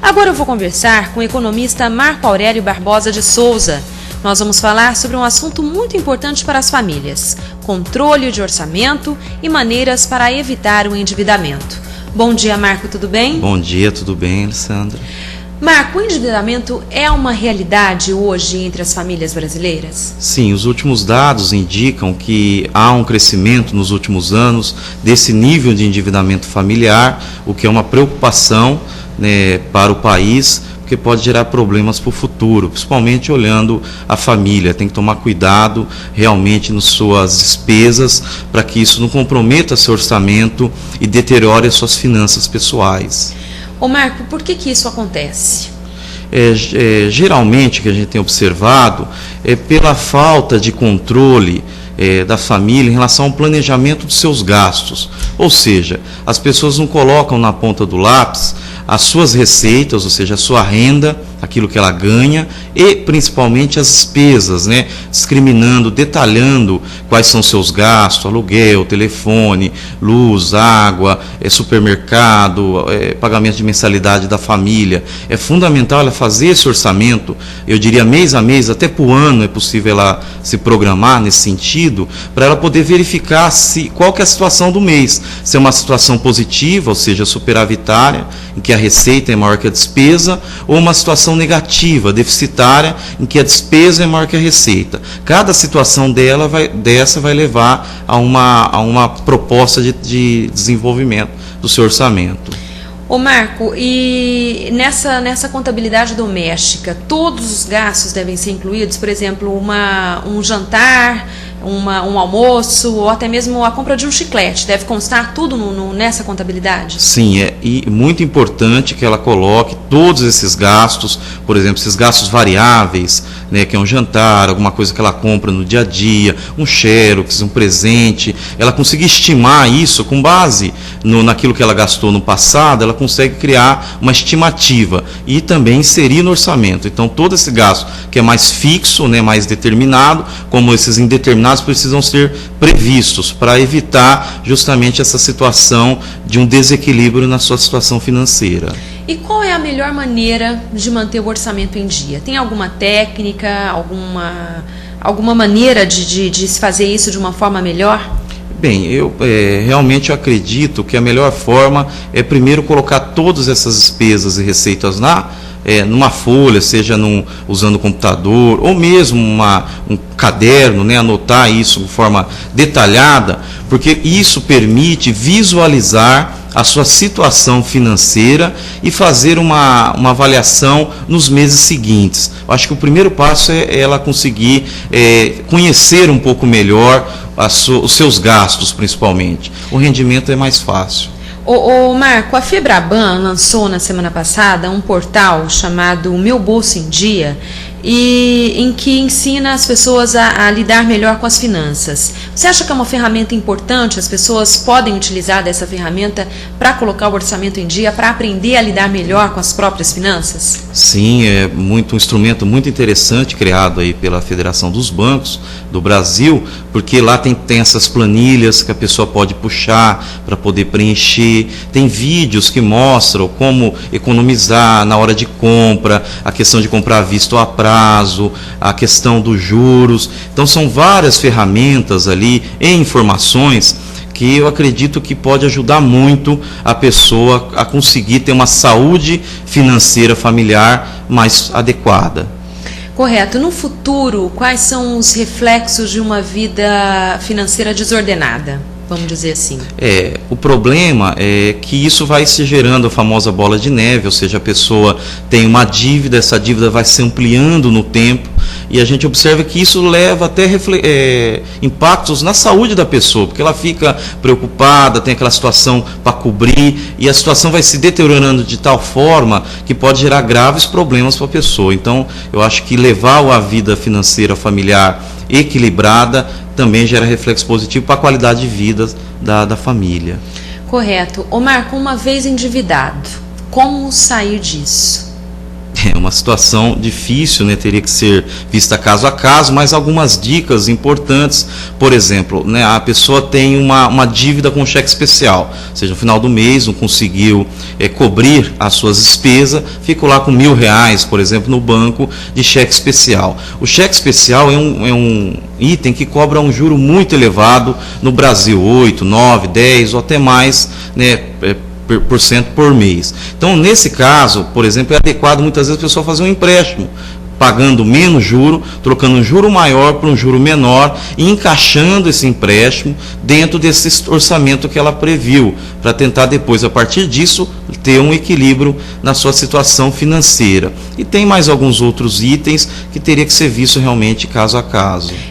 Agora eu vou conversar com o economista Marco Aurélio Barbosa de Souza. Nós vamos falar sobre um assunto muito importante para as famílias: controle de orçamento e maneiras para evitar o endividamento. Bom dia, Marco, tudo bem? Bom dia, tudo bem, Alessandra? Marco, o endividamento é uma realidade hoje entre as famílias brasileiras? Sim, os últimos dados indicam que há um crescimento nos últimos anos desse nível de endividamento familiar, o que é uma preocupação, né, para o país, porque pode gerar problemas para o futuro, principalmente olhando a família. Tem que tomar cuidado realmente nas suas despesas para que isso não comprometa seu orçamento e deteriore as suas finanças pessoais. Ô Marco, por que isso acontece? Geralmente, o que a gente tem observado é pela falta de controle da família em relação ao planejamento dos seus gastos. Ou seja, as pessoas não colocam na ponta do lápis as suas receitas, ou seja, a sua renda, aquilo que ela ganha, e principalmente as despesas, né? Discriminando, detalhando quais são seus gastos: aluguel, telefone, luz, água, supermercado, pagamento de mensalidade da família. É fundamental ela fazer esse orçamento, eu diria mês a mês, até por ano é possível ela se programar nesse sentido, para ela poder verificar qual que é a situação do mês, se é uma situação positiva, ou seja, superavitária, em que a receita é maior que a despesa, ou uma situação negativa, deficitária, em que a despesa é maior que a receita. Cada situação dessa vai levar a uma proposta de desenvolvimento do seu orçamento. Ô Marco, e nessa contabilidade doméstica, todos os gastos devem ser incluídos? Por exemplo, um jantar, um almoço, ou até mesmo a compra de um chiclete, deve constar tudo nessa contabilidade? Sim, e muito importante que ela coloque todos esses gastos, por exemplo, esses gastos variáveis, né, que é um jantar, alguma coisa que ela compra no dia a dia, um xerox, um presente, ela conseguir estimar isso com base naquilo que ela gastou no passado, ela consegue criar uma estimativa e também inserir no orçamento. Então, todo esse gasto que é mais fixo, né, mais determinado, como esses indeterminados, precisam ser previstos para evitar justamente essa situação de um desequilíbrio na sua situação financeira. E qual é a melhor maneira de manter o orçamento em dia? Tem alguma técnica, alguma maneira de se fazer isso de uma forma melhor? Bem, eu realmente acredito que a melhor forma é primeiro colocar todas essas despesas e receitas numa folha, seja usando o computador, ou mesmo um caderno, né, anotar isso de forma detalhada, porque isso permite visualizar a sua situação financeira e fazer uma avaliação nos meses seguintes. Eu acho que o primeiro passo é ela conseguir conhecer um pouco melhor os seus gastos, principalmente. O rendimento é mais fácil. Ô Marco, a Febraban lançou na semana passada um portal chamado Meu Bolso em Dia, em que ensina as pessoas a lidar melhor com as finanças. Você acha que é uma ferramenta importante? As pessoas podem utilizar dessa ferramenta para colocar o orçamento em dia, para aprender a lidar melhor com as próprias finanças? Sim, é um instrumento muito interessante criado aí pela Federação dos Bancos do Brasil, porque lá tem essas planilhas que a pessoa pode puxar para poder preencher, tem vídeos que mostram como economizar na hora de compra, a questão de comprar à vista ou a prazo, a questão dos juros. Então são várias ferramentas ali e informações que eu acredito que pode ajudar muito a pessoa a conseguir ter uma saúde financeira familiar mais adequada. Correto. No futuro, quais são os reflexos de uma vida financeira desordenada? Vamos dizer assim. O problema é que isso vai se gerando a famosa bola de neve, ou seja, a pessoa tem uma dívida, essa dívida vai se ampliando no tempo, e a gente observa que isso leva até impactos na saúde da pessoa, porque ela fica preocupada, tem aquela situação para cobrir, e a situação vai se deteriorando de tal forma que pode gerar graves problemas para a pessoa. Então, eu acho que levar a vida financeira familiar equilibrada também gera reflexo positivo para a qualidade de vida da família. Correto. Ô Marco, uma vez endividado, como sair disso? É uma situação difícil, né? Teria que ser vista caso a caso, mas algumas dicas importantes. Por exemplo, né, a pessoa tem uma dívida com cheque especial, ou seja, no final do mês não conseguiu cobrir as suas despesas, ficou lá com R$1.000, por exemplo, no banco de cheque especial. O cheque especial é um item que cobra um juro muito elevado no Brasil, 8, 9, 10 ou até mais, né, por cento por mês. Então, nesse caso, por exemplo, é adequado muitas vezes a pessoa fazer um empréstimo, pagando menos juro, trocando um juro maior por um juro menor e encaixando esse empréstimo dentro desse orçamento que ela previu, para tentar depois, a partir disso, ter um equilíbrio na sua situação financeira. E tem mais alguns outros itens que teria que ser visto realmente caso a caso.